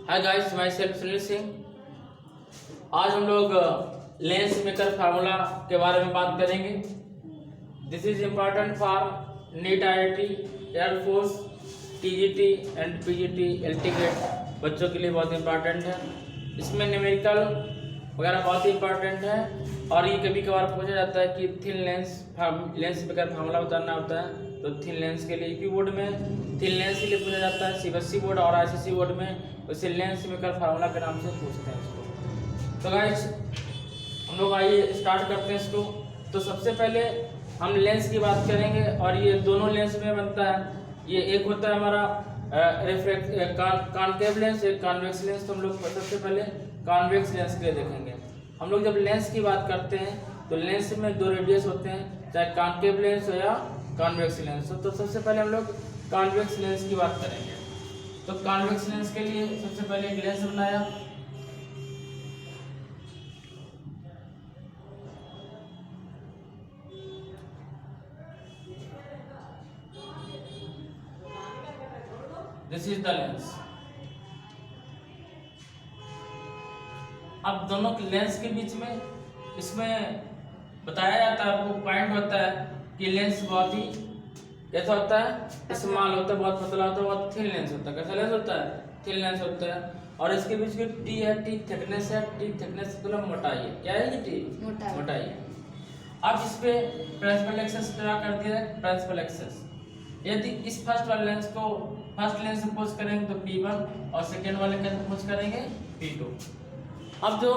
Hi guys, my self Sunil Singh. आज हम लोग लेंस मेकर फार्मूला के बारे में बात करेंगे। This is important for NEET IIT, air force, TGT and PGT LT grade बच्चों के लिए बहुत इंपॉर्टेंट है। इसमें न्यूमेरिकल वगैरह बहुत ही इंपॉर्टेंट है और ये कभी कभार पूछा जाता है कि थिन लेंस मेकर फार्मूला बताना होता है। तो थिन लेंस के लिए यूपी बोर्ड में थिन लेंस के लिए पूछा जाता है, CBSE बोर्ड और ICSE बोर्ड में उसे लेंस मेकर फार्मूला के नाम से पूछते हैं इसको। तो गाइस हम लोग आइए स्टार्ट करते हैं इसको। तो सबसे पहले हम लेंस की बात करेंगे और ये दोनों लेंस में बनता है। ये एक होता है हमारा कॉनकेव लेंस, एक कॉन्वेक्स लेंस। तो हम लोग सबसे पहले कॉन्वेक्स लेंस के लिए देखेंगे। हम लोग जब लेंस की बात करते हैं तो लेंस में दो रेडियस होते हैं, चाहे कॉनकेव लेंस हो या कॉन्वेक्स लेंस हो। तो सबसे पहले हम लोग कॉन्वेक्स लेंस की बात करेंगे। तो कॉन्वेक्स लेंस के लिए सबसे पहले एक लेंस बनाया। This is the lens. अब दोनों के लेंस के बीच में इसमें बताया जाता है, आपको पॉइंट होता है कि लेंस बहुत ही कैसा होता है, स्मॉल होता है, बहुत पतला होता है, बहुत थिन लेंस होता है। कैसा लेंस होता है? थिन लेंस होता है। और इसके बीच में टी है, टी थिकनेस है, टी थिकनेस मतलब मोटाई है। क्या है ये? टी मोटाई है। अब इस पे प्रिंसिपल एक्सेस ड्रा कर दिया है। प्रिंसिपल एक्सेस यदि इस फर्स्ट वाले लेंस को फर्स्ट लेंस से पोज करेंगे तो P1 और सेकेंड वाले के पोज करेंगे P2। अब जो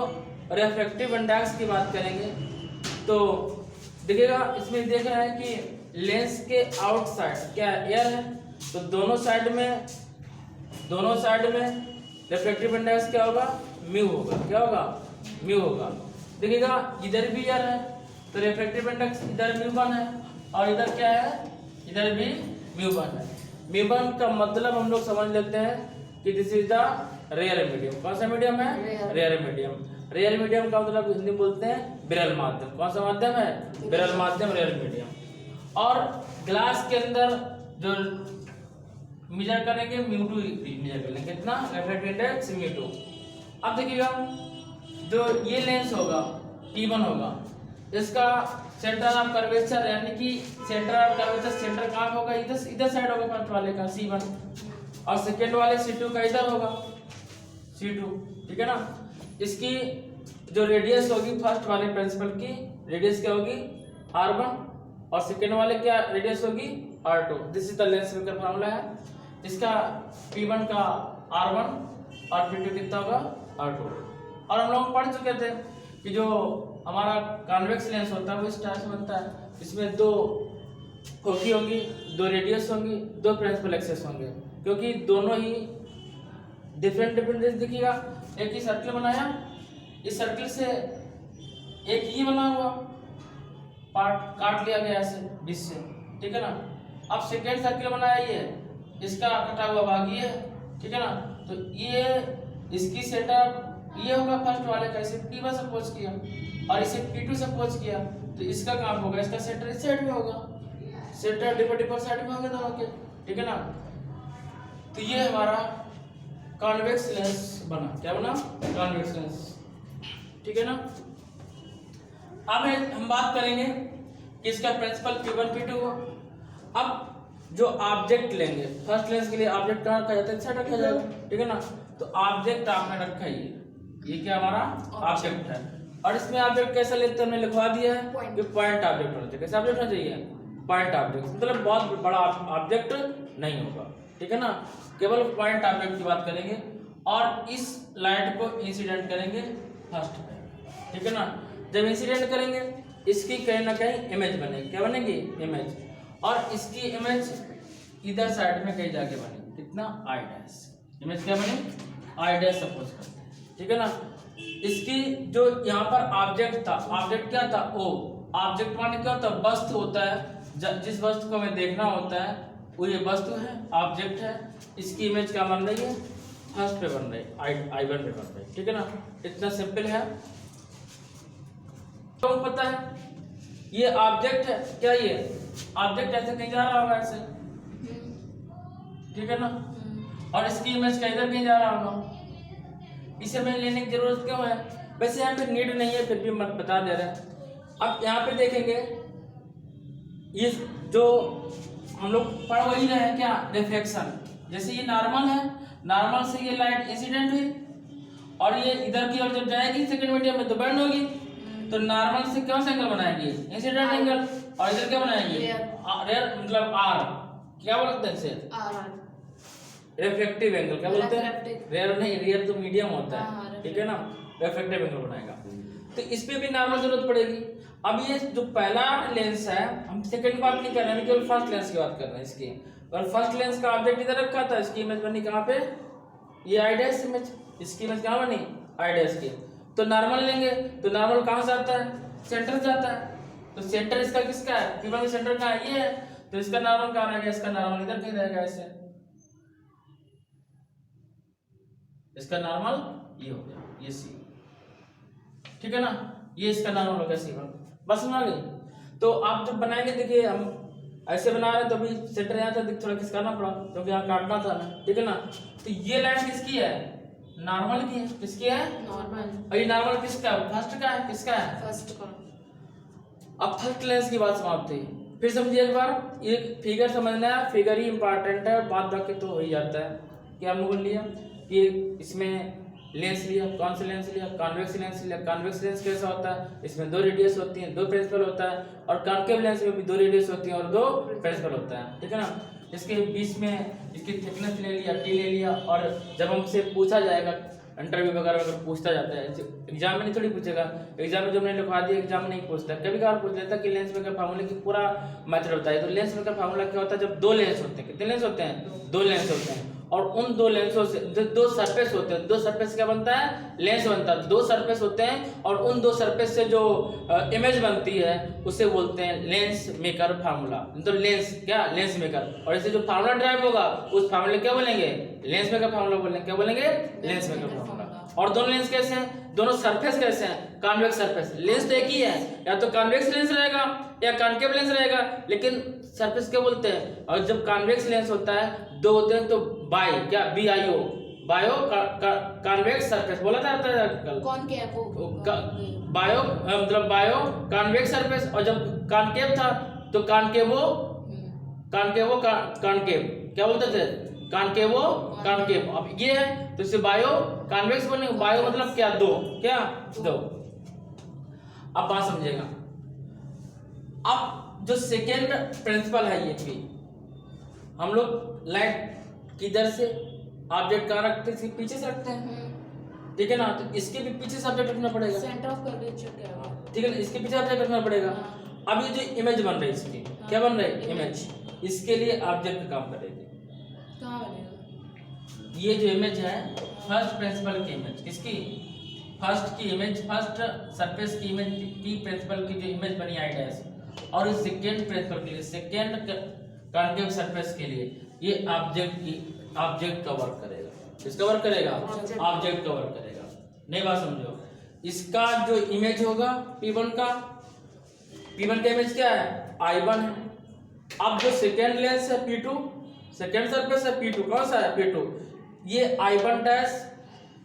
रिफ्रैक्टिव इंडेक्स की बात करेंगे तो देखिएगा, इसमें देख रहे हैं कि लेंस के आउटसाइड क्या एयर है, तो दोनों साइड में रिफ्रैक्टिव इंडेक्स क्या होगा? म्यू होगा। क्या होगा? म्यू होगा। देखिएगा इधर भी एयर है तो रिफ्रैक्टिव इंडेक्स इधर μ1 है और इधर क्या है? इधर भी μ1 है। μ1 का मतलब हम लोग समझ लेते हैं कि this is the rare medium. कौन सा मीडियम है? Rare medium. रेयर मीडियम का मतलब हिंदी में बोलते हैं विरल माध्यम। कौन सा माध्यम है? विरल माध्यम, रेयर मीडियम। और ग्लास के अंदर जो मेजर करेंगे μ2 मेजर करेंगे। कितना? Refractive index μ2। अब देखिएगा जो ये लेंस होगा P1 होगा, इसका सेंटर ऑफ कर्वेचर यानी कि सेंटर ऑफ कर्वेचर सेंटर कहाँ होगा? इधर साइड होगा फर्स्ट वाले का C1 और सेकेंड वाले C2 का इधर होगा C2। ठीक है ना। इसकी जो रेडियस होगी फर्स्ट वाले प्रिंसिपल की रेडियस क्या होगी? R1 और सेकेंड वाले क्या रेडियस होगी? R2। This is the lens maker formula है। इसका P1 का R1 और P2 कितना होगा? R2। और हम लोग पढ़ चुके थे कि जो हमारा कॉन्वेक्स लेंस होता है वो इस टाइप से बनता है। इसमें दो फोकी होगी, दो रेडियस होंगी, दो प्रिंसिपल एक्सेस होंगे, क्योंकि दोनों ही डिफरेंट दिखिएगा। एक ही सर्कल बनाया, इस सर्कल से एक ये बना हुआ पार्ट काट लिया गया ऐसे बीच से। ठीक है ना। अब सेकेंड सर्कल बनाया, ये इसका कटा हुआ भाग ये है। ठीक है ना। तो ये इसकी सेटअप ये होगा फर्स्ट वाले का, इसे P1 से पोज किया और इसे P2 से पोज किया, तो इसका काम होगा, इसका सेंटर इस साइड में होगा, सेंटर डिफर साइड में होंगे दोनों के। ठीक है ना। तो ये हमारा कॉन्वेक्स लेंस बना। क्या बना? Convex lens. ठीक है ना। अब हम बात करेंगे कि इसका प्रिंसिपल P1 P2 हो। अब जो ऑब्जेक्ट लेंगे फर्स्ट लेंस के लिए, ऑब्जेक्ट कहाँ रखा जाता है? इस साइड रखा जाएगा। ठीक है ना। तो ऑब्जेक्ट आपने रखा ये क्या हमारा ऑब्जेक्ट है। और इसमें ऑब्जेक्ट कैसा लेते हैं हमने लिखवा दिया है कि पॉइंट ऑब्जेक्ट होना चाहिए। कैसा ऑब्जेक्ट होना चाहिए? Point object. मतलब बहुत बड़ा ऑब्जेक्ट नहीं होगा। ठीक है ना। केवल पॉइंट ऑब्जेक्ट की बात करेंगे और इस लाइट को इंसिडेंट करेंगे फर्स्ट पे। ठीक है ना। जब इंसिडेंट करेंगे इसकी कहीं ना कहीं इमेज बनेगी। क्या बनेगी? इमेज। और इसकी इमेज इधर साइड में कहीं जाके बनेगी। कितना? I'। इमेज क्या बनी? I' सपोज करते हैं। ठीक है ना। इसकी जो यहाँ पर ऑब्जेक्ट था, ऑब्जेक्ट क्या था? O। ऑब्जेक्ट माने क्या होता है? वस्तु होता है। जिस वस्तु को हमें देखना होता है वो ये वस्तु है, ऑब्जेक्ट है। इसकी इमेज क्या बन रही है? फर्स्ट पे बन रही है, I1 पे बन रही है। ठीक है ना। इतना सिंपल है। तो पता है ये ऑब्जेक्ट है। क्या ये ऑब्जेक्ट ऐसे कहीं जा रहा होगा ऐसे? ठीक है ना। और इसकी इमेज का इधर कहीं जा रहा होगा, इसे हमें लेने की जरूरत क्यों है? वैसे यहाँ पे नीड नहीं है, फिर भी मैं बता दे रहे हैं। अब यहाँ पे देखेंगे, ये जो हम लोग पढ़ वही रहे हैं क्या, रिफ्लेक्शन। जैसे ये नॉर्मल है, नॉर्मल से ये लाइट इंसिडेंट हुई और ये इधर की ओर जब जाएगी सेकंड मीडियम में तो बर्न होगी, तो नॉर्मल से कौन सा एंगल बनाएंगे, इंसिडेंट एंगल, और इधर क्या बनाएंगे, रेयर मतलब आर, क्या बोलते हैं इसे, रिफ्लेक्टिव एंगल। क्या बोलते हैं, रेयर नहीं, रेयर तो मीडियम होता है, ठीक है ना, रिफ्लेक्टिव एंगल बनाएगा। तो इस पे भी नॉर्मल जरूरत पड़ेगी। अब ये जो पहला लेंस है, हम सेकंड की बात नहीं कर रहे हैं, केवल फर्स्ट लेंस की बात कर रहे हैं इसकी। और फर्स्ट लेंस का ऑब्जेक्ट इधर रखा था, इसकी इमेज बनी कहाँ पे, ये आई डैश इमेज, इसकी इमेज कहाँ बनी, आई डैश की। तो नॉर्मल लेंगे, तो नॉर्मल कहाँ से आता है, सेंटर से आता है। तो सेंटर इसका किसका है, P1 का सेंटर कहाँ है, ये है, तो इसका नॉर्मल कहाँ रहेगा, इसका नॉर्मल इधर कहीं रहेगा, ऐसे इसका नॉर्मल ये हो गया, ये सी, ठीक है ना, ये इसका नॉर्मल हो गया C1। बस समझ गए। तो आप जब बनाएंगे, देखिए हम ऐसे बना रहे हैं तो अभी सेंटर यहाँ था, थोड़ा खिसकाना पड़ा क्योंकि यहाँ काटना था ना, ठीक है ना। तो ये लाइन किसकी है, नॉर्मल की है, किसकी है, नॉर्मल। और ये नॉर्मल किसका है, फर्स्ट का है, किसका है, फर्स्ट का। अब फर्स्ट लेंस की बात समाप्त हुई। फिर समझिए एक बार, ये फिगर समझना है, फिगर ही इंपॉर्टेंट है, बाद बाकी तो हो ही जाता है। क्या हम बोल लिया कि इसमें लेंस लिया, कौन सा लेंस लिया, कॉन्वेक्स लेंस लिया। कॉन्वेक्स लेंस कैसा होता है, इसमें दो रेडियस होती हैं, दो प्रिंसिपल होता है, और कॉन्केव लेंस में भी दो रेडियस होती हैं और दो प्रिंसिपल होता है, ठीक है ना। इसके बीच में इसकी थिकनेस ले लिया, टी ले लिया, और जब हमसे पूछा जाएगा इंटरव्यू वगैरह अगर पूछता जाता है, एग्जाम में नहीं थोड़ी पूछेगा, एग्जाम में जब मैंने लिखवा दिया एग्जाम में नहीं पूछता, कभी कभार पूछ लेता कि लेंस मेकर फार्मूले की पूरा मेथड होता है। तो लेंस मेकर फार्मूला क्या होता है, जब दो लेंस होते हैं, कितने लेंस होते हैं, दो लेंस होते हैं, और उन दो लेंसों से दो सरफेस होते हैं, दो सरफेस क्या बनता है, लेंस बनता है। दो सरफेस होते हैं और उन दो सरफेस से जो इमेज बनती है उसे बोलते हैं लेंस मेकर फार्मूला। तो लेंस क्या, लेंस मेकर, और इसे जो फार्मूला ड्राइव होगा उस फार्मूले क्या बोलेंगे, लेंस मेकर फार्मूला बोलेंगे। क्या बोलेंगे, लेंस मेकर फार्मूला। और दोनों लेंस कैसे हैं, दोनों सरफेस कैसे हैं, कॉन्वेक्स सरफेस। लेंस तो एक ही है, या तो कॉन्वेक्स लेंस रहेगा या कॉन्केव लेंस रहेगा, लेकिन सरफेस क्या बोलते हैं। और जब कॉन्वेक्स लेंस होता है, दो होते हैं, तो बाई क्या, BIO, बायो कॉन्वेक्स सरफेस बोला जाता है आजकल, बायो मतलब बायो कॉन्वेक्स सरफेस। और जब कॉन्केव था तो कॉन्केवो कॉन्केव, क्या बोलते थे, कॉन्केवो कॉन्केव। अब ये है तो इसे बायो कॉन्वेक्स बने, बायो मतलब क्या, दो, क्या, दो। अब बात समझेगा। अब जो सेकेंड प्रिंसिपल है, ये भी हम लोग लाइट किधर से ऑब्जेक्ट कहाँ रखते हैं, पीछे से रखते हैं, ठीक है ना। तो इसके भी पीछे से ऑब्जेक्ट रखना पड़ेगा, सेंटर ऑफ कर्वेचर क्या है, ठीक है ना, इसके पीछे ऑब्जेक्ट रखना पड़ेगा। अब ये जो इमेज बन रही है इसकी, क्या बन रही है, इमेज, इसके लिए ऑब्जेक्ट काम करेगी, कहाँ बनेगा, ये जो इमेज है फर्स्ट प्रिंसिपल की इमेज, किसकी, फर्स्ट की इमेज, फर्स्ट सरफेस की इमेज की प्रिंसिपल की जो इमेज बनी आई डैश, और इस सेकेंड प्रिंसिपल के लिए, सेकेंड कॉन्केव सरफेस के लिए ये ऑब्जेक्ट का वर्क करेगा। किसका वर्क करेगा, ऑब्जेक्ट का वर्क करेगा। नहीं बात समझो। इसका जो इमेज होगा P1 का, P1 का इमेज क्या है, I1 है। अब जो सेकेंड लेंस है P2, सेकेंड सरफेस है P2, कौन सा है, P2, ये I1 डैश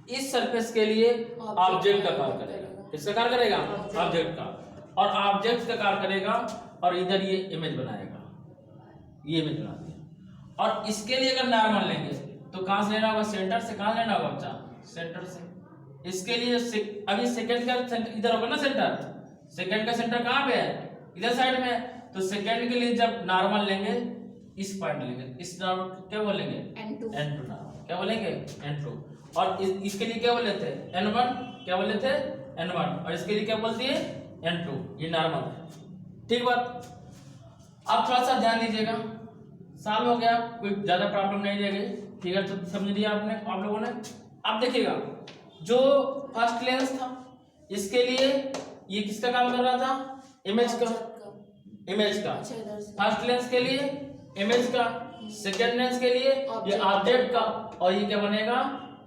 इस सरफेस के लिए ऑब्जेक्ट का कार्य करेगा। किसका कार्य करेगा, ऑब्जेक्ट का, और ऑब्जेक्ट का कार्य करेगा, और इधर ये इमेज बनाएगा, ये इमेज बना दिया। और इसके लिए अगर नॉर्मल लेंगे तो कहां से लेना होगा, सेंटर से। कहां लेना होगा बच्चा, सेंटर से। इसके लिए अभी सेकंड का सेंटर इधर होगा ना, सेंटर, सेकंड का सेंटर कहां पे है, इधर साइड में। तो सेकंड के लिए जब नॉर्मल लेंगे, इस पॉइंट लेंगे, इस नॉर्मल क्या बोलेंगे, N2 नॉर्मल, क्या बोलेंगे, N2। और इसके लिए क्या बोले थे, N1, क्या बोले थे, N1, और इसके लिए क्या बोलती है, N2, ये नॉर्मल है, ठीक बात। अब थोड़ा सा ध्यान दीजिएगा, साल हो गया, कोई ज्यादा प्रॉब्लम नहीं रह गई, फिगर तो समझ लिया आपने, आप लोगों ने। अब देखिएगा, जो फर्स्ट लेंस था इसके लिए ये किसका काम कर रहा था, इमेज का, इमेज का। फर्स्ट लेंस के लिए इमेज का, सेकेंड लेंस के लिए ये ऑब्जेक्ट का, और ये क्या बनेगा,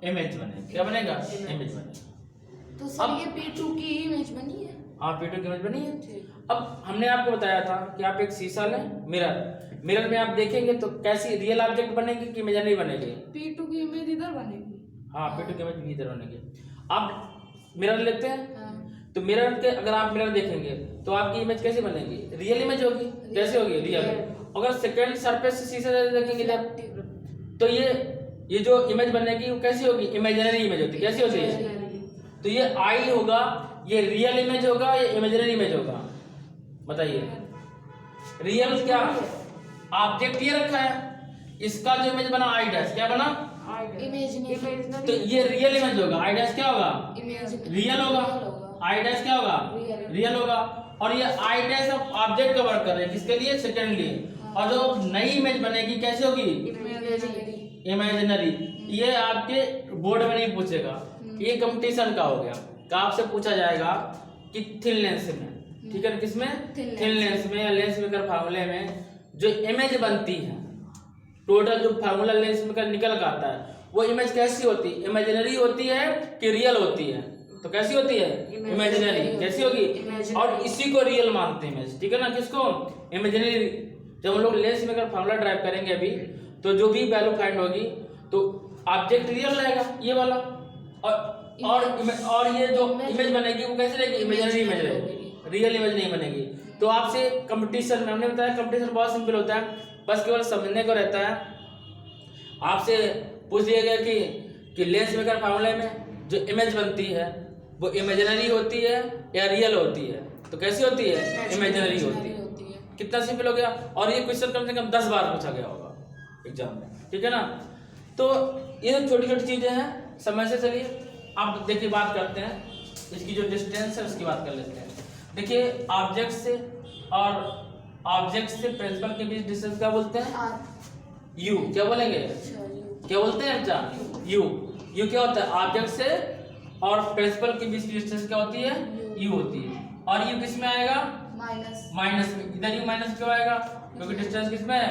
इमेज बनेगा। क्या बनेगा, इमेज बनेगा। तो सर ये P2 की इमेज बनी है, हाँ P2 की इमेज बनी है। अब हमने आपको बताया था कि आप एक शीशा लें, मिरर में आप देखेंगे तो कैसी रियल ऑब्जेक्ट बनेगी कि इमेजिनरी बनेगी, P2 की इमेज इधर बनेगी, हाँ P2 की इमेज भी इधर बनेगी। अब मिरर लेते हैं, हाँ तो मिरर के अगर आप मिरर देखेंगे तो आपकी इमेज कैसी बनेगी? रियल इमेज होगी। कैसे होगी? रियल। अगर सेकंड सरफेस से शीशे से देखेंगे इधर, तो ये जो इमेज बनेगी वो कैसी होगी? इमेजिनरी इमेज होती है। कैसी होती है? तो ये आई होगा, ये रियल इमेज होगा, ये इमेजिनरी इमेज होगा? बताइए। रियल क्या ऑब्जेक्ट ये रखा है, इसका जो इमेज बना आई डैश, क्या बना? इमेजिनरी। तो ये रियल इमेज होगा, आई डैश क्या होगा? रियल होगा। आई डैश क्या होगा? रियल होगा। और ये आई डैश ऑब्जेक्ट का वर्क कर रहे हैं, किसके लिए? सेकंड लिए। और जो नई इमेज बनेगी कैसी होगी? इमेजिनरी। ये आपके बोर्ड में नहीं पूछेगा, ये कंपटीशन का हो गया। का आपसे पूछा जाएगा कि थिन लेंस में, ठीक है ना, किसमें? थिन लेंस में या लेंस मेकर फार्मूले में जो इमेज बनती है, टोटल जो फार्मूला लेंस मेकर निकल कर आता है, वो इमेज कैसी होती है? इमेजिनरी होती है कि रियल होती है? तो कैसी होती है? इमेजिनरी। कैसी होगी? और इसी को रियल मानते हैं इमेज, ठीक है ना। किसको? इमेजिनरी। जब हम लोग लेंस मेकर फार्मूला ड्राइव करेंगे अभी, तो जो भी वैल्यू फाइंड होगी तो ऑब्जेक्ट रियल रहेगा, ये वाला। और ये जो इमेज बनेगी वो कैसे रहेगी? इमेजिनरी इमेज रहेगी, रियल इमेज नहीं बनेगी। तो आपसे कंपटीशन में हमने बताया कंपटीशन बहुत सिंपल होता है, बस केवल समझने को रहता है। आपसे पूछ लिया गया कि लेंस मेकर फार्मूले में जो इमेज बनती है वो इमेजिनरी होती है या रियल होती है? तो कैसी होती है? इमेजिनरी होती है। कितना सिंपल हो गया। और ये क्वेश्चन कम से कम 10 बार पूछा गया होगा एग्जाम में, ठीक है ना। तो ये छोटी छोटी चीजें हैं, समय से चलिए अब देखिए बात करते हैं इसकी जो डिस्टेंस है उसकी बात कर लेते हैं। देखिए ऑब्जेक्ट से और ऑब्जेक्ट से प्रिंसिपल के बीच डिस्टेंस क्या बोलते हैं? यू। क्या बोलेंगे? क्या बोलते हैं बच्चा? यू। यू क्या होता है? ऑब्जेक्ट से और प्रिंसिपल के बीच की डिस्टेंस क्या होती है? यू होती है। और यू किस में आएगा? माइनस में। इधर यू माइनस क्यों आएगा? क्योंकि डिस्टेंस किस में है?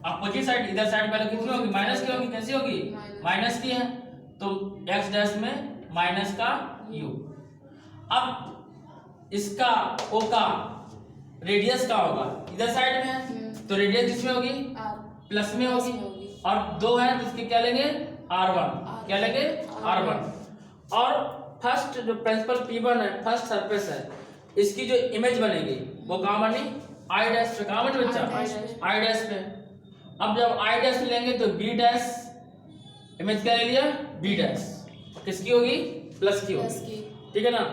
Opposite side. इधर साइड पहले कितनी होगी? माइनस की होगी। कैसी होगी? माइनस की है, तो एक्स डैश में माइनस का यू। अब इसका ओ का रेडियस का होगा इधर साइड में है, तो रेडियस किसमें होगी? प्लस में होगी। और दो है तो इसके क्या लेंगे? R1। क्या लेंगे? R1। और फर्स्ट जो प्रिंसिपल P1 है, फर्स्ट सरफेस है, इसकी जो इमेज बनेगी वो कहाँ बनी? आई डैश पे। कहाँ बनी बच्चा? आई डैश पे। अब जब आई डैश लेंगे तो बी डैश इमेज क्या ले लिया? B dash. किसकी होगी? प्लस की होगी, ठीक है ना।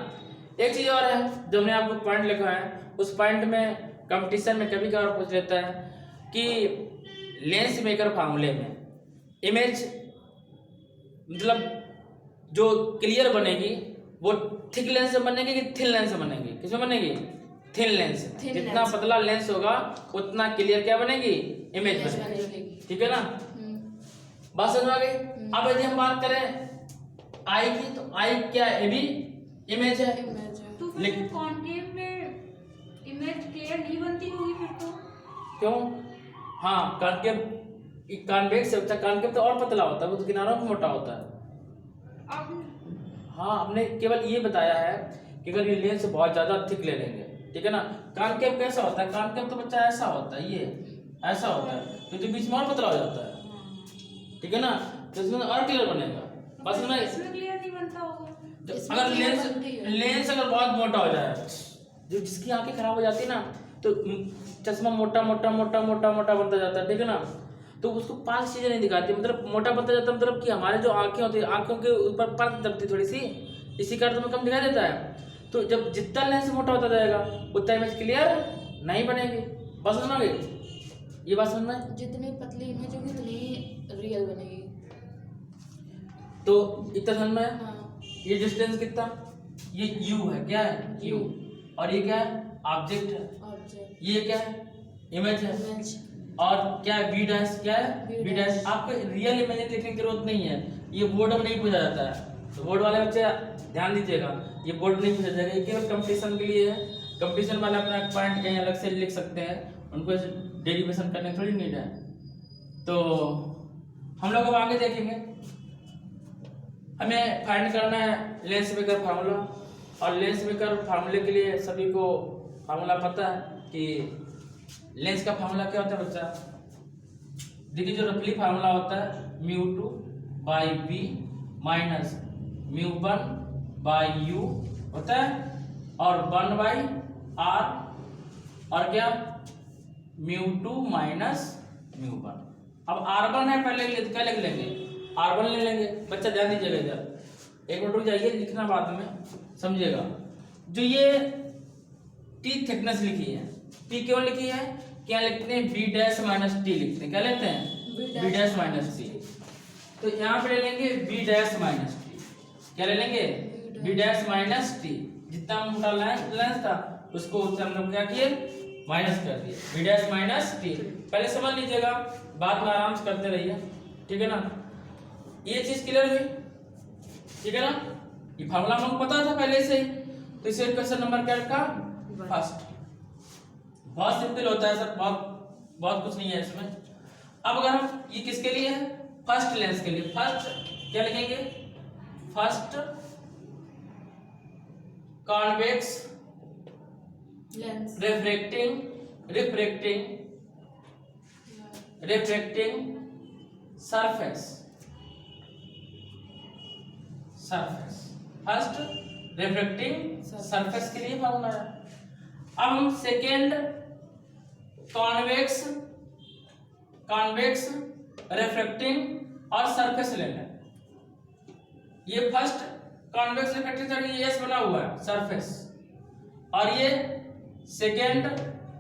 एक चीज और है जो हमने आपको पॉइंट लिखा है, उस पॉइंट में कंपटीशन में कभी कभार पूछ लेता है कि लेंस मेकर फार्मूले में इमेज मतलब जो क्लियर बनेगी वो थिक लेंस से बनेगी कि थिन लेंस से बनेगी? किसमें बनेगी? Thin lens. जितना पतला लेंस होगा उतना क्लियर क्या बनेगी? इमेज बनेगी, ठीक है ना। बात समझ आ गई। अब यदि हम बात करें आई की, तो आई क्या है? ये भी इमेज है। तो फिर कॉन्केव में इमेज क्लियर नहीं बनती होगी फिर तो? क्यों? हाँ, कॉन्केव कॉन्वेक्स होता है, कॉन्केव तो और पतला होता है, वो तो किनारों पे मोटा होता है। हाँ, हमने केवल ये बताया है कि अगर ये लेंस बहुत ज्यादा थिक ले लेंगे, ठीक है ना। कॉन्केव कैसा होता है? कॉन्केव तो बच्चा ऐसा होता है, ये ऐसा होता है, तो जो बीच में और पतला हो जाता है, ठीक है ना, तो इसमें और क्लियर बनेगा। बस में इसमें क्लियर नहीं बनता होगा। अगर लेंस अगर बहुत मोटा हो जाए, जो जिसकी आंखें खराब हो जाती है ना, तो चश्मा मोटा मोटा मोटा मोटा मोटा बनता जाता है, ठीक है ना। तो उसको पास चीजें नहीं दिखाती, मतलब मोटा बनता जाता है, मतलब कि हमारे जो आंखें होती है, आंखों के ऊपर परत दबती थोड़ी सी, इसी कारण तुम्हें कम दिखाई देता है। तो जब जितना लेंस मोटा होता जाएगा उतना इमेज क्लियर नहीं बनेगी। बात समझ में आ गई? ये बात समझ में? जितनी पतली इमेज होगी उतनी रियल बनेगी। तो इतना समझ में? हाँ। ये डिस्टेंस कितना? ये यू है, क्या है? यू। और ये क्या है? ऑब्जेक्ट है। ऑब्जेक्ट। ये क्या है? इमेज है। इमेज। और क्या है? B dash. क्या है? B dash. आपको रियल इमेज लिखने की जरूरत नहीं है, ये बोर्ड में नहीं पूछा जाता है, तो बोर्ड वाले बच्चे ध्यान दीजिएगा, ये बोर्ड नहीं पूछा जाएगा, ये केवल कंपटीशन के लिए है। कंपटीशन वाले अपना पॉइंट कहीं अलग से लिख सकते हैं, उनको डेरिवेशन करने थोड़ी नीड है। तो हम लोग अब आगे देखेंगे, हमें फाइंड करना है लेंस मेकर फार्मूला। और लेंस मेकर फार्मूले के लिए सभी को फार्मूला पता है कि लेंस का फार्मूला क्या होता है बच्चा? देखिए, जो रफली फार्मूला होता है μ2/b minus mu one by you होता है, और 1 बाई आर, और क्या mu two minus mu one. अब R1 है पहले क्या लिख लेंगे, R1 ले लेंगे। बच्चा ध्यान दीजिएगा इधर, एक मिनट रुक जाइए, लिखना बाद में समझिएगा। जो ये T थिकनेस लिखी है, T क्यों लिखी है, क्या लिखते हैं B डैश माइनस T लिखते हैं, क्या लेते हैं B डैश माइनस T। तो यहाँ पे ले लेंगे B डैश माइनस T, क्या ले लेंगे B डैश माइनस T। जितना मोटा लेंस था उसको उससे हम लोग क्या किए, माइनस कर दिए, B डैश माइनस T। पहले समझ लीजिएगा, बाद में आराम से करते रहिए, ठीक है ना। ये चीज क्लियर हुई, ठीक है ना। ये फार्मूला हमको पता था पहले से ही, तो इसे क्वेश्चन नंबर क्या रखा, फर्स्ट। बहुत सिंपल होता है सर, बहुत कुछ नहीं है इसमें। अब अगर हम ये किसके लिए है, फर्स्ट लेंस के लिए, फर्स्ट क्या लिखेंगे, first convex lens refracting surface, first refracting surface के लिए फॉर्मूला है। अब हम सेकेंड कॉन्वेक्स रिफ्रैक्टिंग और सरफेस ले लें। ये फर्स्ट कॉन्वेक्स रिफ्रैक्टिंग ये एस बना हुआ है सरफेस, और ये सेकेंड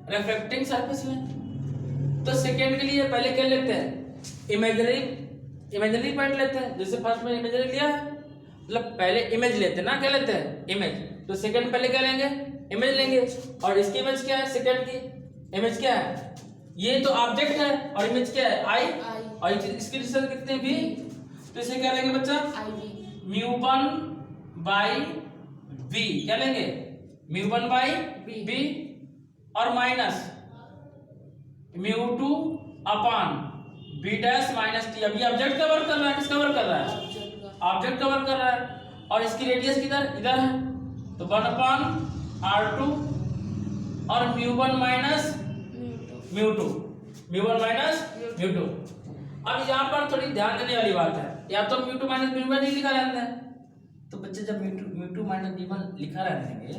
रिफ्रैक्टिंग सरफेस लें। तो सेकेंड के लिए पहले क्या लेते हैं, इमेजिनरी पॉइंट लेते हैं। जैसे फर्स्ट में इमेजिनरी लिया है, मतलब पहले इमेज लेते हैं ना, क्या लेते हैं इमेज। तो सेकंड पहले क्या लेंगे, इमेज लेंगे। और इसकी इमेज क्या है, सेकंड की इमेज क्या है, ये तो ऑब्जेक्ट है, और इमेज क्या है आई, और इसकी डिस्टेंस कितने भी। तो इसे क्या लेंगे बच्चा, म्यू वन बाई बी, क्या लेंगे म्यू वन बाई बी, और minus mu two upon B dash minus T. अब ये ऑब्जेक्ट कवर कर रहा है, किसका कवर कर रहा है, ऑब्जेक्ट कवर कर रहा है, और इसकी रेडियस किधर इधर है, तो 1/r2 और mu one minus mu to. अब यहाँ पर थोड़ी ध्यान देने वाली बात है, या तो mu two minus mu one नहीं लिखा रहता है, तो बच्चे जब mu two minus mu one लिखा रहेंगे,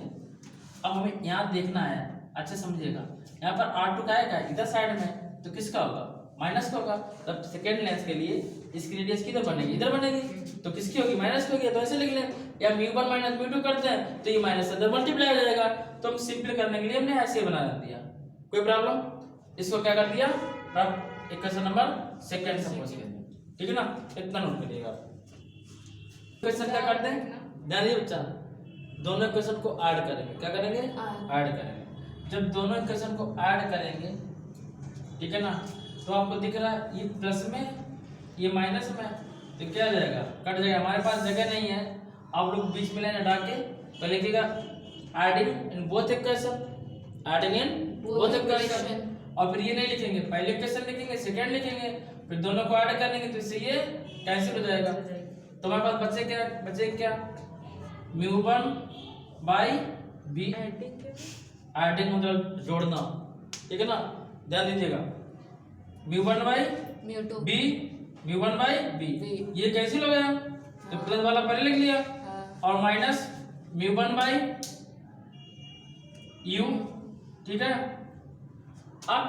अब हमें यहाँ देखना है, अच्छे समझिएगा। यहाँ पर R2 का है इधर साइड में, तो किसका होगा, माइनस का होगा। तब सेकेंड लेंस के लिए इसकी रेडियस किधर बनेगी, इधर बनेगी, तो किसकी होगी, माइनस की होगी। तो ऐसे लिख लें, या mu one minus mu to करते हैं तो ये माइनस इधर मल्टीप्लाई हो जाएगा। तो हम सिंपल करने के लिए हमने ऐसे बना दिया, कोई प्रॉब्लम। इसको क्या कर दिया, क्वेश्चन नंबर सेकेंड सपोज किया, ठीक है ना। इतना नोट करिएगा। क्वेश्चन क्या करते हैं, ध्यान दीजिए बच्चा, दोनों क्वेश्चन को ऐड करेंगे, क्या करेंगे, ऐड करेंगे। जब दोनों इक्वेशन को ऐड करेंगे, ठीक है ना, तो आपको दिख रहा है ये प्लस में ये माइनस में, तो क्या आ जाएगा, कट जाएगा। हमारे पास जगह नहीं है, आप लोग बीच में लाइन हटा के तो लिखिएगा एडिंग इन बोथ इक्वेशन, और फिर ये नहीं लिखेंगे, पहले इक्वेशन लिखेंगे, सेकंड लिखेंगे, फिर दोनों को ऐड करेंगे, तो इससे ये कैंसिल हो जाएगा। तो हमारे पास बचे क्या mu one by B, adding मतलब जोड़ना, ठीक है ना, ध्यान दीजिएगा। म्यू वन बाई बी, ये कैंसिल हो गया, तो प्लस वाला पहले लिख लिया, और minus mu one by U, ठीक है। अब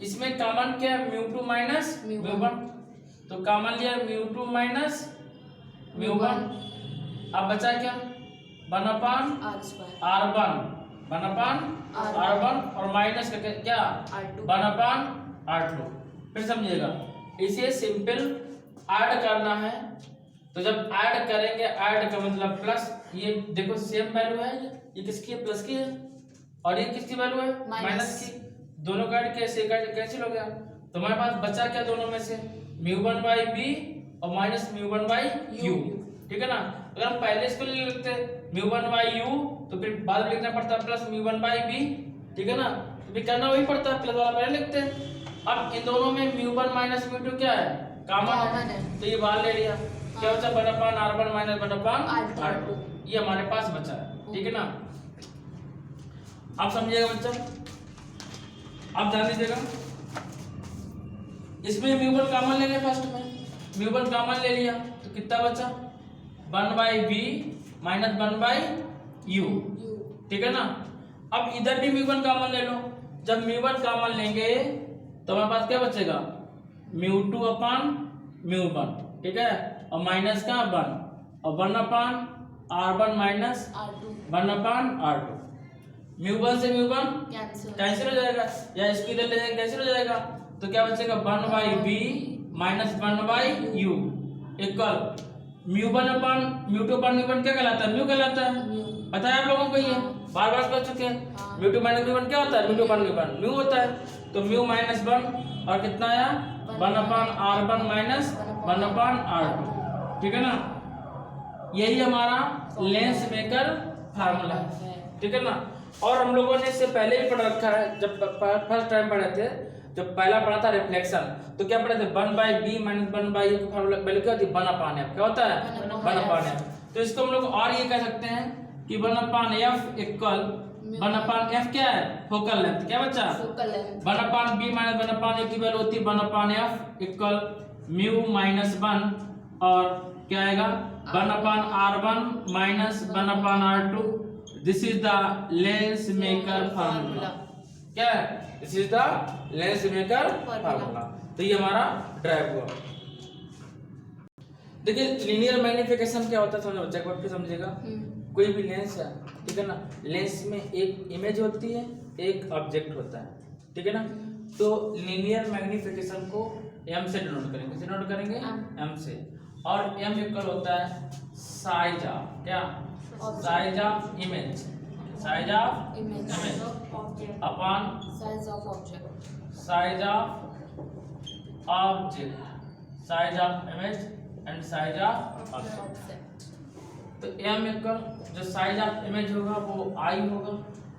इसमें कॉमन क्या है, mu two minus mu one, तो कॉमन लिया mu two minus mu one. अब बचा क्या, 1/r1 और माइनस का क्या, 1/r2। फिर समझिएगा, इसे सिंपल ऐड करना है, तो जब ऐड करेंगे, ऐड का मतलब प्लस, ये देखो सेम वैल्यू है, ये किसकी है, प्लस की है, और ये किसकी वैल्यू है, माइनस की। दोनों का ऐड कैसे कैंसिल हो गया, तो हमारे पास बचा क्या दोनों में से, म्यू वन बाई बी और minus mu one by U, ठीक है ना। अगर हम पहले इसको ले लेते म्यू वन बाई यू, तो फिर बाद में लिखना पड़ता है plus mu one by B, ठीक है ना। तो फिर करना वही पड़ता है, प्लस वाला पहले लिखते हैं। अब इन दोनों में mu one minus mu to क्या है, कॉमन है, तो ये बाहर ले लिया, क्या बचा, 1/r1 माइनस 1/r2, ये हमारे पास बचा है, ठीक है ना। आप समझिएगा बच्चा, आप ध्यान दीजिएगा। इसमें म्यू वन कॉमन लेंगे, फर्स्ट में म्यू वन कॉमन ले लिया, तो कितना बचा, 1/v माइनस 1/u, ठीक है ना। अब इधर भी μ1 कॉमन ले लो, जब μ1 कॉमन लेंगे तो हमारे पास क्या बचेगा, μ2 अपॉन μ1, ठीक है, और माइनस का 1 और 1 upon r1 minus R2 1 upon r2, μ1 से μ1 कैंसिल हो जाएगा, या इसको इधर ले जाएंगे कैंसिल हो जाएगा, तो क्या बचेगा 1/v minus 1/u equal μ1 upon μ2 upon μ1 क्या कहलाता है, म्यू कहलाता है। पता है आप लोगों को, ये बार बार कर चुके हैं। μ2 माइनस μ1 क्या होता है, μ2 अपॉन μ1 म्यू होता है, तो म्यू माइनस 1 और कितना आया 1 upon r1 minus 1 upon r2, ठीक है ना। यही हमारा लेंस मेकर फार्मूला है, ठीक है ना। और हम लोगों ने इससे पहले भी पढ़ रखा है, जब फर्स्ट टाइम पढ़े थे, जब पहला पढ़ा था रिफ्लेक्शन, तो क्या पढ़े थे 1/b माइनस 1/u का फार्मूला वैल्यू क्या होती है 1 अपॉन f, क्या होता है 1 अपॉन f। तो इसको हम लोग और ये कह सकते हैं कि 1 upon f equal 1 upon f क्या है, फोकल लेंथ, क्या बच्चा 1 upon b minus 1 upon u की वैल्यू होती है 1 upon f equal mu minus 1 और क्या आएगा 1 upon r1 minus 1 upon r2। This is the lens maker formula, क्या है, this is the lens maker formula. तो ये हमारा ड्राइव हुआ। देखिए लीनियर मैग्निफिकेशन क्या होता है समझो बच्चा, एक बार फिर समझिएगा। कोई भी लेंस है, ठीक है ना, लेंस में एक इमेज होती है, एक ऑब्जेक्ट होता है, ठीक है ना। तो लीनियर मैग्निफिकेशन को m से डिनोट करेंगे, किससे डिनोट करेंगे m से, और m इक्वल होता है साइज ऑफ क्या, size of image, size of image upon size of object, size of object, size of image and size of object. तो m इक्वल जो साइज ऑफ इमेज होगा वो i होगा,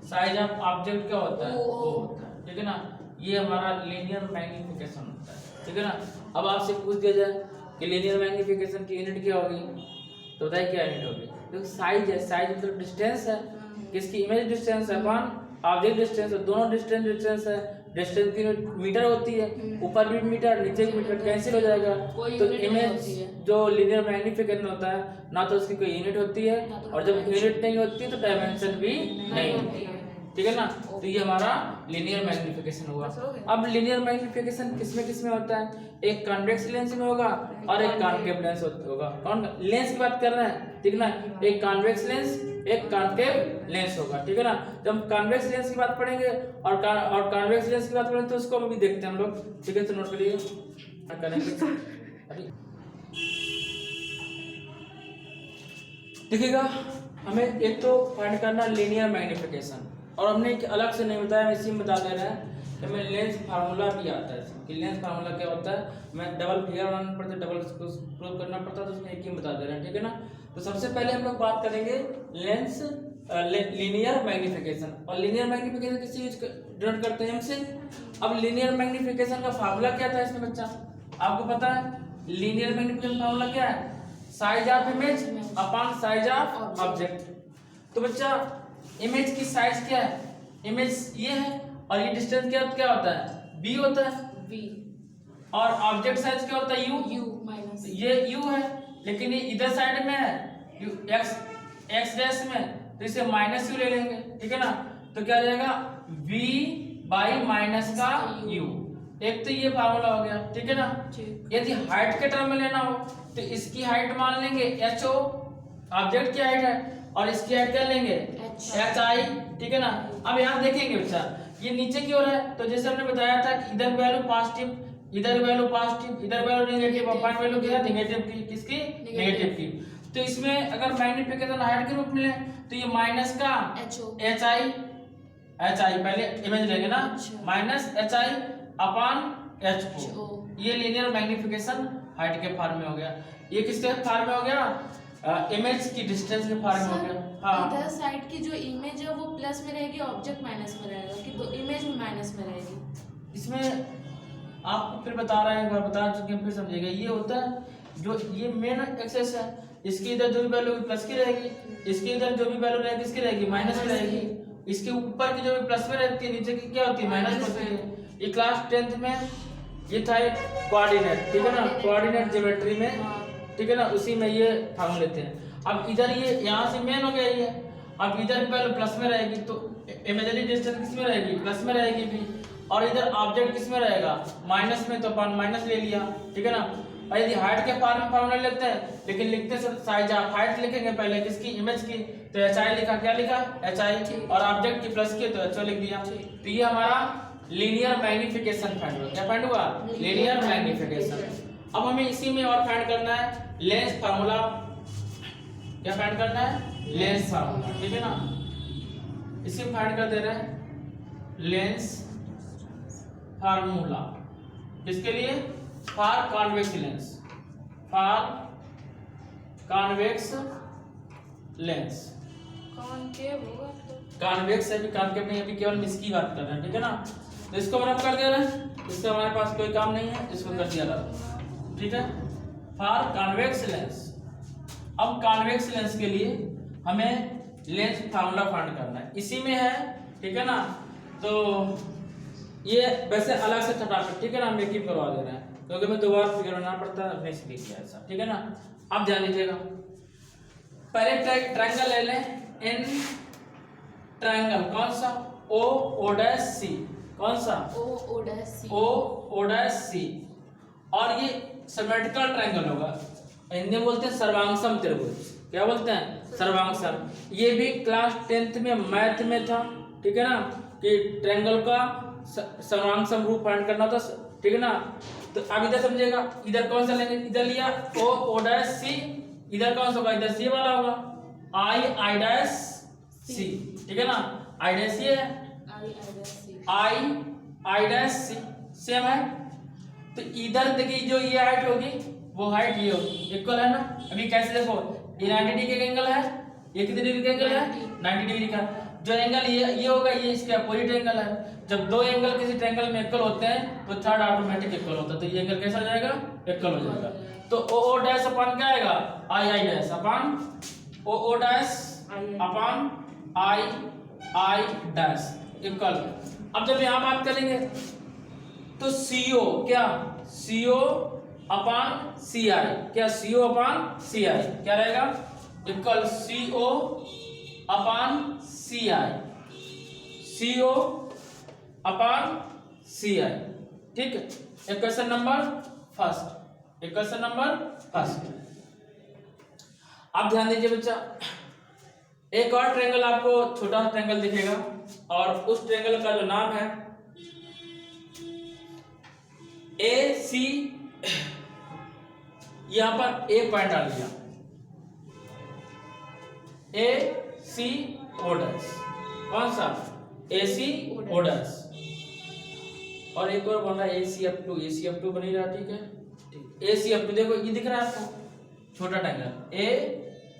साइज ऑफ ऑब्जेक्ट क्या होता है o होता है, ठीक है ना। ये हमारा लीनियर मैग्निफिकेशन होता है, ठीक है ना। अब आपसे पूछ दिया जाए कि लीनियर मैग्निफिकेशन की यूनिट क्या होगी, तो बताइए क्या यूनिट होगी। तो साइज है, साइज मतलब डिस्टेंस है, किसकी इमेज डिस्टेंस है अपॉन ऑब्जेक्ट डिस्टेंस है, दोनों डिस्टेंस है, डिस्टेंस की यूनिट मीटर होती है, ऊपर भी मीटर नीचे भी मीटर, कैंसिल हो जाएगा। तो इमेज जो लीनियर मैग्निफिकेशन होता है ना तो उसकी कोई यूनिट होती है, और जब यूनिट नहीं होती है तो डायमेंशन भी नहीं होती है, ठीक है ना। तो ये हमारा लीनियर मैग्निफिकेशन हुआ। अब लीनियर मैग्निफिकेशन किसमें होता है, एक कॉन्वेक्स लेंस में होगा और एक कॉनकेव लेंस होगा। कौन लेंस की बात कर रहे हैं, ठीक है ना, एक कॉन्वेक्स लेंस एक कॉनकेव लेंस होगा, ठीक है ना। जब हम कॉन्वेक्स लेंस की बात पढ़ेंगे और कॉन्वेक्स लेंस की बात पढ़ेंगे तो उसको हम भी देखते हैं हम लोग, ठीक है। तो नोट करिए देखिएगा, हमें एक तो फाइंड करना लीनियर मैग्निफिकेशन, और हमने एक अलग से नहीं बताया, इसी में बता दे रहे हैं कि हमें लेंस फार्मूला भी आता है कि लेंस फार्मूला क्या होता है। मैं डबल फिगर बनाना पड़ता है, डबल प्रूव करना पड़ता है, तो उसमें एक ही बता दे रहे हैं, ठीक है ना। तो सबसे पहले हम लोग बात करेंगे लेंस लीनियर मैग्निफिकेशन, और लीनियर मैग्निफिकेशन किस चीज डिनोट करते हैं हमसे। अब लीनियर मैग्निफिकेशन का फार्मूला क्या था इसमें बच्चा, आपको पता है लीनियर मैग्निफिकेशन फार्मूला क्या है, size of image upon size of object. तो बच्चा इमेज की साइज क्या है, इमेज ये है, और ये डिस्टेंस क्या होता है b होता है, v, और ऑब्जेक्ट साइज क्या होता है u माइनस, ये u है, लेकिन ये इधर साइड में है x डैश में, तो इसे माइनस u ले लेंगे, ठीक है ना। तो क्या आ जाएगा v बाई माइनस का u, एक तो ये फार्मूला हो गया, ठीक है ना। यदि हाइट के टर्म में लेना हो तो इसकी हाइट मान लेंगे ho, ऑब्जेक्ट की हाइट है, और इसकी हाइट क्या लेंगे hi, ठीक है ना। अब यहाँ देखेंगे बच्चा ये नीचे की ओर है, तो जैसे हमने बताया था कि इधर वैल्यू पॉजिटिव, इधर वैल्यू पॉजिटिव, इधर वैल्यू नेगेटिव, और फाइनल वैल्यू क्या है नेगेटिव की, किसकी नेगेटिव की। तो इसमें अगर मैग्निफिकेशन हाइट के रूप में ले तो ये माइनस का hi पहले इमेज लेंगे ना, माइनस hi अपॉन ho, ये लीनियर मैग्निफिकेशन हाइट के फॉर्म में हो गया। ये किसके फॉर्म में हो गया, इमेज की डिस्टेंस के फॉर्म में हो गया। हाँ, इधर साइड की जो इमेज है वो प्लस में रहेगी, ऑब्जेक्ट माइनस में रहेगा, कि तो इमेज भी माइनस में रहेगी। इसमें आपको फिर बता रहे हैं, एक बार बता चुके हैं, फिर समझिएगा। ये होता है जो ये मेन एक्सेस है, इसकी इधर जो भी वैल्यू प्लस की रहेगी, इसके इधर जो भी वैल्यू रहेगी इसकी रहेगी माइनस में रहेगी, इसके ऊपर की जो भी प्लस में रहती है नीचे की क्या होती है माइनस होती है। ये क्लास 10th में ये था एक कोऑर्डिनेट, ठीक है ना, कोऑर्डिनेट ज्योमेट्री में ठीक है ना, उसी में ये फार्मूला लेते हैं। अब इधर ये यहाँ से मेन हो गया ये, अब इधर पहले प्लस में रहेगी तो इमेजिनरी डिस्टेंस किस में रहेगी, प्लस में रहेगी भी, और इधर ऑब्जेक्ट किस में रहेगा, माइनस में, तो अपन माइनस ले लिया, ठीक है ना। और यदि हाइट के फार्मूला लेते हैं, लेकिन लिखते समय साइज ऑफ हाइट लिखेंगे पहले किसकी, इमेज की, तो एच आई लिखा, क्या लिखा, एच आई, और ऑब्जेक्ट की प्लस की तो एच ओ लिख दिया। तो ये हमारा लीनियर मैग्निफिकेशन फाइंड हुआ, क्या फाइंड हुआ, लीनियर मैग्निफिकेशन। अब हमें इसी में और फाइंड करना है लेंस फार्मूला, क्या फाइंड करना है, लेंस फार्मूला, ठीक है ना। इसी में फाइंड कर दे रहे हैं लेंस फार्मूला, किसके लिए, for convex lens, for convex lens. Concave होगा तो कॉन्वेक्स है, कॉनकेव नहीं, अभी केवल इसकी बात कर रहे हैं, ठीक है ना। तो इसको हम कर दे रहे हैं, इससे हमारे पास कोई काम नहीं है, इसको कर दिया था, ठीक है, फॉर कॉन्वेक्स लेंस। अब कॉन्वेक्स लेंस के लिए हमें लेंस फार्मूला फाइंड करना है, इसी में है, ठीक है ना। तो ये वैसे अलग से फटाफट, ठीक है ना, मेकिंग करवा दे रहे हैं क्योंकि मैं दोबारा फिगर बनाना पड़ता है, अपने से लिख दिया ऐसा, ठीक है ना। अब ध्यान दीजिएगा, पहले ट्रायंगल ले लें, इन ट्रायंगल कौन सा, ओ ओ डैश सी, कौन सा, O dash C, O dash C, और ये सिमेट्रिकल ट्रायंगल होगा, हिंदी में बोलते हैं सर्वांगसम त्रिभुज, क्या बोलते हैं, सर्वांगसम। ये भी क्लास 10th में मैथ में था, ठीक है ना, कि ट्रायंगल का सर्वांगसम रूप फाइंड करना था, ठीक है ना। तो अब इधर समझिएगा, इधर कौन सा लेंगे, इधर लिया ओ डैश सी, इधर कौन सा होगा, इधर सी वाला होगा, आई डैश सी, ठीक है ना, आई डैश ये है, आई डैश सी सेम है। तो इधर देखिए जो ये हाइट होगी वो हाइट ये होगी, इक्वल है ना। अभी कैसे देखो, ये 90 डिग्री का एंगल है, ये कितने डिग्री का एंगल है, 90 डिग्री का। जो एंगल ये होगा, ये इसके अपोजिट एंगल है। जब दो एंगल किसी ट्रायंगल में इक्वल होते हैं तो थर्ड ऑटोमेटिक इक्वल होता है, तो ये एंगल कैसा हो जाएगा, इक्वल हो जाएगा। तो ओ डैश अपॉन क्या आएगा, I dash upon O dash upon I dash equal. अब जब यहां बात करेंगे तो सीओ क्या, सीओ अपॉन सी आई, क्या सीओ अपॉन सी आई क्या रहेगा, इक्वल सीओ अपॉन सी आई, सीओ अपॉन सी आई, ठीक है। Equation number first, equation number first. अब ध्यान दीजिए बच्चा, एक और ट्रायंगल आपको छोटा सा ट्रायंगल दिखेगा, और उस ट्रायंगल का जो नाम है ए सी, यहां पर ए पॉइंट डाल दिया, ए सी ओ डैश, कौन सा, ए सी ओ डैश, और एक और बन रहा है ए सी एफ टू बन रहा, ठीक है, ए सी एफ टू। देखो ये दिख रहा है आपको छोटा triangle, A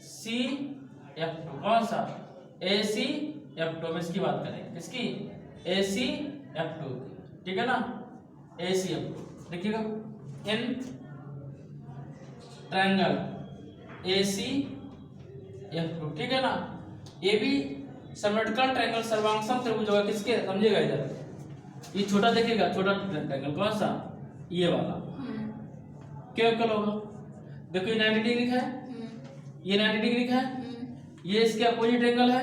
C F to, कौन सा, ए सी एफ टू में इसकी बात करेंगे, किसकी, ए सी एफ टू, ठीक है ना, ए सी एफ टू। देखिएगा, in triangle A C F two, ठीक है ना, ये भी सिमेट्रिकल ट्रायंगल सर्वांगसम त्रिभुज होगा, किसके, समझिएगा इधर ये छोटा देखिएगा, छोटा ट्रायंगल कौन सा, ये वाला, क्या इक्वल होगा, देखो ये 90 डिग्री का है, ये 90 डिग्री का है, ये इसके अपोजिट एंगल है,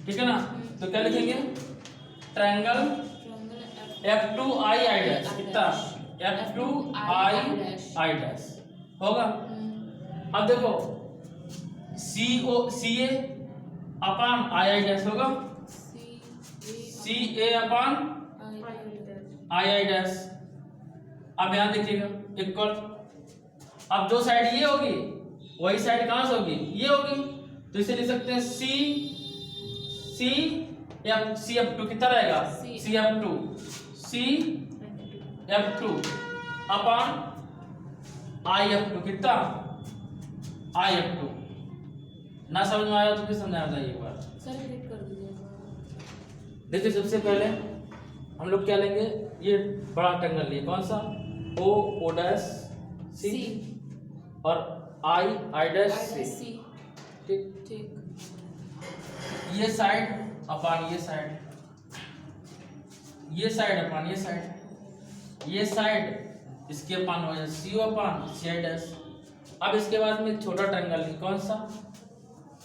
ठीक है ना। तो क्या लिखेंगे, ट्रायंगल F2I डैश, कितना, F2I डैश होगा। अब देखो CA अपॉन I डैश होगा, CA अपॉन I डैश। अब यहां देखिएगा इक्वल, अब जो साइड ये होगी वही साइड कहां से होगी, ये होगी, तो इसे लिख सकते हैं सी एफ टू कितना रहेगा, C F two upon I F two, कितना, आई एफ टू। ना समझ में आया तो फिर समझा बताइए एक बार, देखिए सबसे पहले हम लोग क्या लेंगे, ये बड़ा ट्रायंगल लिए, कौन सा, ओ डैश सी और आई डैश सी, ठीक। ये साइड अपॉन ये साइड, ये साइड अपॉन ये साइड, ये साइड इसके अपॉन हो जाए सी अपॉन सी आई डैश, अब इसके बाद में छोटा ट्रायंगल कौन सा,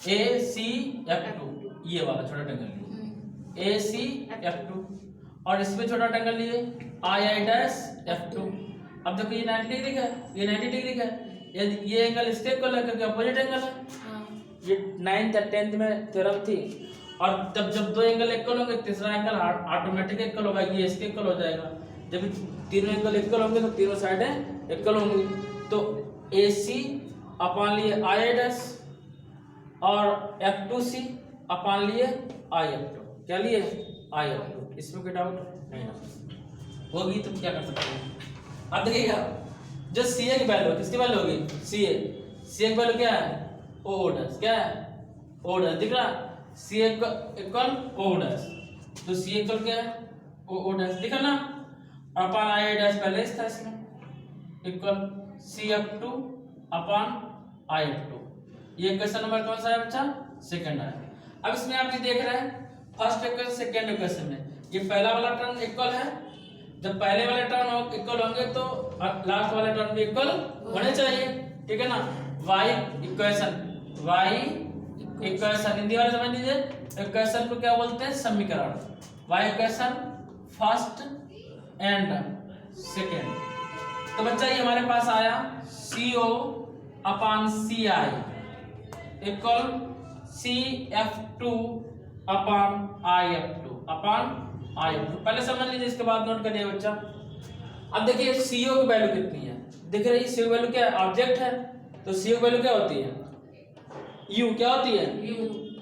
ACF2, ये वाला छोटा ट्रायंगल ACF2, और इसमें छोटा ट्रायंगल लिए II'F2। अब देखो ये 90 डिग्री का है, ये 90 डिग्री का है, ये एंगल इसके इक्वल है क्योंकि अपोजिट एंगल है। ये 9th और 10th में थ्योरम थी, और तब जब दो एंगल इक्वल होंगे तीसरा एंगल ऑटोमेटिक इक्वल होगा, ये इसके इक्वल हो जाएगा। जब तीनों एंगल इक्वल होंगे तो तीनों साइडें इक्वल होंगी। तो AC अपॉन लिए II' और F2C अपॉन लिए IF2, क्या लिए IF2। इसमें कोई डाउट नहीं ना होगी तो क्या कर सकते हैं। अब देखिएगा जो CA की वैल्यू है, किसकी वैल्यू होगी, CA की वैल्यू क्या है, O', क्या है O', दिख रहा CA इक्वल O', तो CA इक्वल क्या है O', दिखा ना। अपॉन I' पहले था इसमें इक्वल CF2 अपॉन IF2। ये क्वेश्चन नंबर कौन सा है बच्चा, सेकंड है। अब इसमें आप ये देख रहे हैं फर्स्ट इक्वेशन सेकंड इक्वेशन में ये पहला वाला टर्म इक्वल है। जब पहले वाले टर्म इक्वल होंगे तो लास्ट वाले टर्म भी इक्वल होने चाहिए, ठीक है ना। y इक्वेशन हिंदी वाले समझ लीजिए, इक्वेशन को क्या बोलते हैं, समीकरण। y equation first and second. तो बच्चा ये हमारे पास आया CO upon CI equal CF2 upon IF2 upon IF2। पहले समझ लीजिए, इसके बाद नोट करिए बच्चा। अब देखिए CO की वैल्यू कितनी है, दिख रही है CO की वैल्यू क्या है, ऑब्जेक्ट है, तो CO की वैल्यू क्या होती है, U, क्या होती है U,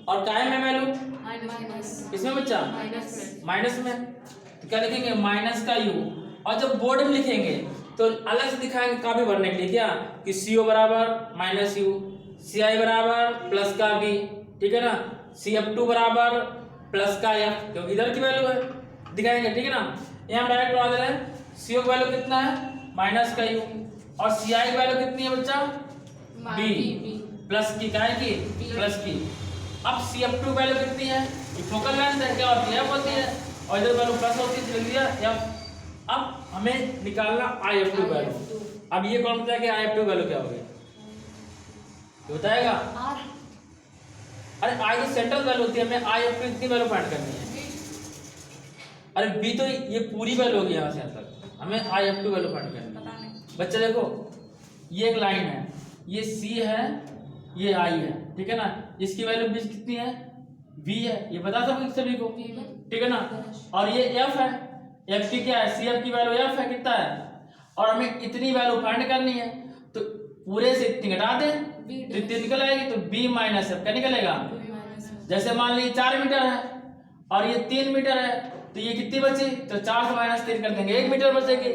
और टाइम है वैल्यू माइनस, किसमें बच्चा, माइनस में, तो क्या लिखेंगे माइनस का U। और जब बोर्ड में लिखेंगे तो अलग से दिखाएंगे काफी भरने के लिए, क्या कि CO बराबर माइनस U, CI बराबर प्लस का B, ठीक है ना, CF2 बराबर प्लस का F, क्योंकि इधर की वैल्यू है, दिखाएंगे, ठीक है ना। यहाँ हम डायरेक्ट बता दे रहे हैं CO की वैल्यू कितना है माइनस का U, और CI की वैल्यू कितनी है बच्चा, B प्लस की, क्या है की प्लस की। अब CF2 वैल्यू कितनी है, ये फोकल लेंथ है, क्या होती है F होती है, और इधर वैल्यू प्लस होती है, लिख दिया F। अब हमें निकालना IF2 वैल्यू। अब ये कौन बताया कि IF2 वैल्यू क्या होगी, बताएगा। अरे I तो सेंट्रल वैल्यू होती है, हमें IF2 कितनी वैल्यू फाइंड करनी है। अरे B तो ये पूरी वैल्यू होगी यहाँ से यहाँ तक, हमें IF2 वैल्यू फाइंड करनी है। बच्चे देखो ये एक लाइन है, ये C है, ये I है, ठीक है ना। इसकी वैल्यू बीच कितनी है, V है, ये बता सकते सभी को, ठीक है ना। और ये F है, F की क्या है, CF की वैल्यू F है, कितना है, और हमें इतनी वैल्यू फाइंड करनी है, तो पूरे से इतनी घटा दें तो इतनी निकल आएगी, तो B माइनस F क्या निकलेगा। जैसे मान लीजिए 4 मीटर है और ये 3 मीटर है, तो ये कितनी बची, तो 4 से माइनस 3 कर देंगे, 1 मीटर बचेगी।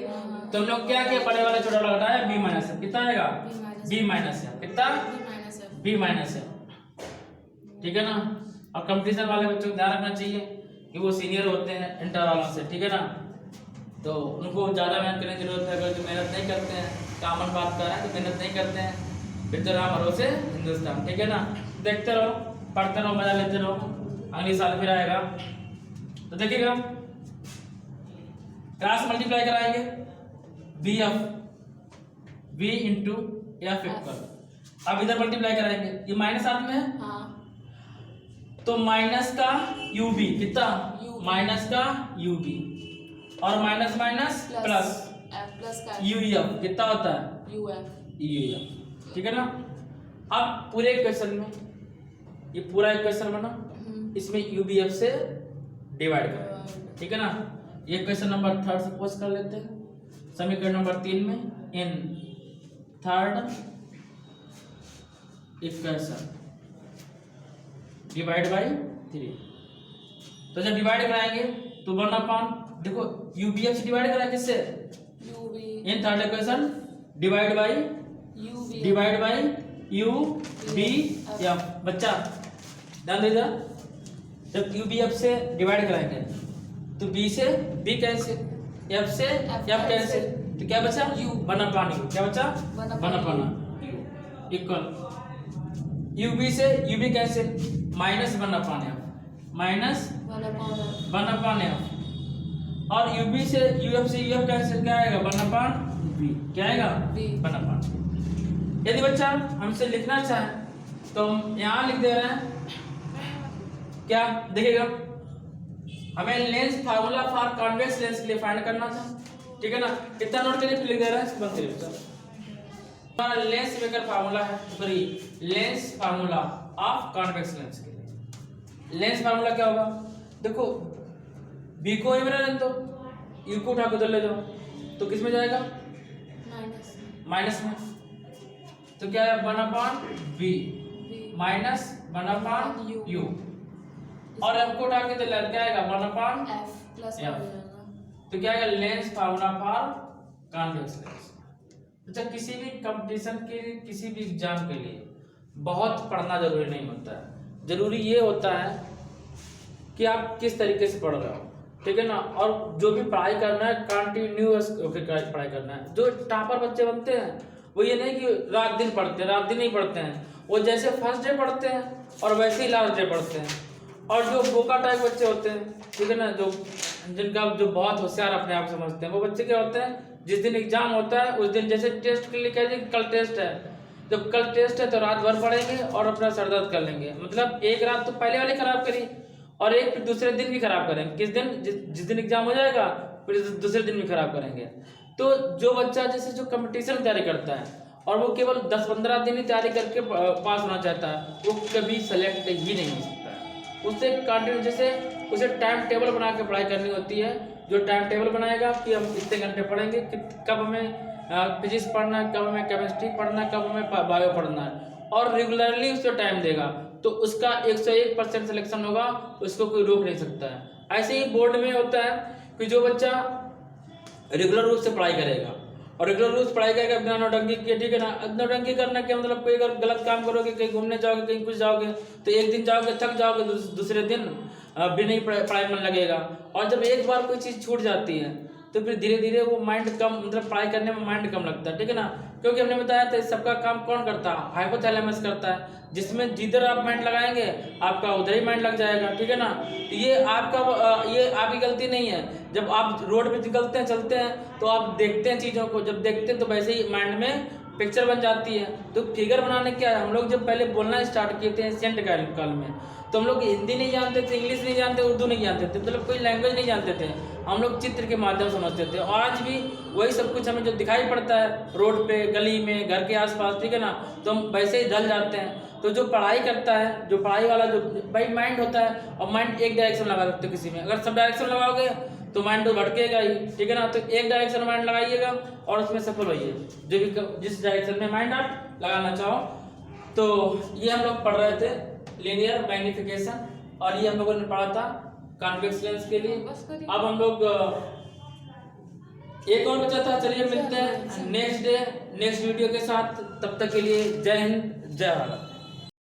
तो हम लोग क्या किया, बड़े वाले छोटा वाला घटाया, B माइनस F, कितना आएगा B माइनस F, कितना B माइनस F, ठीक है ना। और कंपटीशन वाले बच्चों को ध्यान रखना चाहिए कि वो सीनियर होते हैं इंटर वालों से, ठीक है ना, तो उनको ज़्यादा मेहनत करने की जरूरत है। अगर जो मेहनत नहीं करते हैं, कामन बात कर रहे हैं, तो मेहनत नहीं करते हैं, फिर तो राम भरोसे हिंदुस्तान, ठीक है ना। देखते रहो, पढ़ते रहो, मजा लेते रहो, अगले साल फिर आएगा। तो देखिएगा क्रॉस मल्टीप्लाई कराएंगे, V इंटू F इक्वल, अब इधर मल्टीप्लाई कराएंगे, ये माइनस साथ में है, तो माइनस का UB कितना, माइनस का UB, और माइनस माइनस प्लस UF कितना होता है UF, ठीक है ना। अब पूरे इक्वेशन में ये पूरा इक्वेशन बना, इसमें UBF से डिवाइड करें, ठीक है ना। ये क्वेश्चन नंबर 3 सपोज कर लेते हैं, समीकरण नंबर 3 में in third equation divide by 3। तो जब डिवाइड कराएंगे तो 1/, देखो UBF से डिवाइड कराए किससे, in third equation divide by UBF। बच्चा ध्यान दीजिए, जब UBF से डिवाइड कराएंगे तो B से B कैंसिल, F से F कैंसिल, तो क्या बचा 1/U, क्या बचा 1/U इक्वल UB से UB cancel, minus 1/F, minus 1/F, और UB से UF कैंसिल, क्या आएगा 1/B, क्या आएगा 1/B। यदि बच्चा हमसे लिखना चाहे तो हम यहाँ लिख दे रहे हैं क्या, देखिएगा हमें lens formula for convex lens के लिए फाइंड करना था, ठीक है ना। कितना नोट के लिए लिख दे रहे हैं, बंद करिए बच्चा। हमारा लेंस मेकर फार्मूला है, sorry lens formula of convex lens के लिए लेंस फार्मूला क्या होगा, देखो बी को ही मेरा दो, यू को उठा के उधर ले जाओ तो किस में जाएगा, माइनस में। तो क्या है 1/b माइनस 1/u और f को उठा के तो क्या आएगा 1/f प्लस तो क्या आएगा lens formula for convex lens. अच्छा किसी भी कंपटीशन के लिए, किसी भी एग्जाम के लिए बहुत पढ़ना जरूरी नहीं होता है, जरूरी ये होता है कि आप किस तरीके से पढ़ रहे हो, ठीक है ना। और जो भी पढ़ाई करना है कंटिन्यूअस पढ़ाई करना है। जो टॉपर बच्चे बनते हैं वो ये नहीं कि रात दिन पढ़ते हैं, रात दिन नहीं पढ़ते हैं, वो जैसे फर्स्ट डे पढ़ते हैं और वैसे ही लास्ट डे पढ़ते हैं। और जो बोका टाइप बच्चे होते हैं, ठीक है ना, जो जिनका जो बहुत होशियार अपने आप समझते हैं, वो बच्चे क्या होते हैं, जिस दिन एग्जाम होता है उस दिन जैसे टेस्ट के लिए कह दें कल टेस्ट है, जब कल टेस्ट है तो रात भर पढ़ेंगे और अपना सर दर्द कर लेंगे। मतलब एक रात तो पहले वाली खराब करी और एक फिर दूसरे दिन भी खराब करेंगे। किस दिन, जिस दिन एग्जाम हो जाएगा फिर दूसरे दिन भी खराब करेंगे। तो जो बच्चा जैसे जो कंपटीशन की तैयारी करता है और वो केवल 10-15 दिन ही तैयारी करके पास होना चाहता है, वो कभी सेलेक्ट ही नहीं हो सकता है। उससे कंटिन्यू जैसे उसे टाइम टेबल बना के पढ़ाई करनी होती है। जो टाइम टेबल बनाएगा कि हम कितने घंटे पढ़ेंगे, कब हमें फिजिक्स पढ़ना है, कब हमें केमिस्ट्री पढ़ना है, कब हमें बायो पढ़ना है, और रेगुलरली उसको टाइम देगा तो उसका 101% सिलेक्शन होगा, उसको कोई रोक नहीं सकता है। ऐसे ही बोर्ड में होता है कि जो बच्चा रेगुलर रूप से पढ़ाई करेगा और रेगुलर रूप से पढ़ाई करेगा बिना नौटंकी के, ठीक है ना। नौटंकी करना क्या मतलब, कोई अगर गलत काम करोगे, कहीं घूमने जाओगे, कहीं कुछ जाओगे तो एक दिन जाओगे थक जाओगे, दूसरे दिन भी नहीं पढ़ाई मन लगेगा। और जब एक बार कोई चीज़ छूट जाती है तो फिर धीरे धीरे वो माइंड कम, मतलब पढ़ाई करने में माइंड कम लगता है, ठीक है ना। क्योंकि हमने बताया था सबका काम कौन करता है, हाइपोथैलेमस करता है, जिसमें जिधर आप माइंड लगाएंगे आपका उधर ही माइंड लग जाएगा, ठीक है ना। तो ये आपकी गलती नहीं है। जब आप रोड पे निकलते हैं, चलते हैं तो आप देखते हैं चीज़ों को, जब देखते हैं तो वैसे ही माइंड में पिक्चर बन जाती है। तो फिगर बनाने क्या है, हम लोग जब पहले बोलना स्टार्ट किए थे एशियंट काल में, तो हम लोग हिंदी नहीं जानते थे, इंग्लिश नहीं जानते, उर्दू नहीं जानते थे, मतलब कोई लैंग्वेज नहीं जानते थे, हम लोग चित्र के माध्यम से समझते थे। और आज भी वही सब कुछ हमें जो दिखाई पड़ता है रोड पे, गली में, घर के आसपास, ठीक है ना, तो हम वैसे ही ढल जाते हैं। तो जो पढ़ाई करता है, जो पढ़ाई वाला जो भाई माइंड होता है, और माइंड एक डायरेक्शन लगा सकते हो किसी में, अगर सब डायरेक्शन लगाओगे तो माइंड तो भटकेगा ही, ठीक है ना। तो एक डायरेक्शन माइंड लगाइएगा और उसमें सफल होइए, जो भी जिस डायरेक्शन में माइंड आप लगाना चाहो। तो ये हम लोग पढ़ रहे थे लीनियर मैग्निफिकेशन, और ये हम लोगों ने पढ़ा था कॉन्वेक्स लेंस के लिए। अब हम लोग एक और बचा था, चलिए मिलते हैं नेक्स्ट डे नेक्स्ट वीडियो के साथ। तब तक के लिए जय हिंद, जय भारत।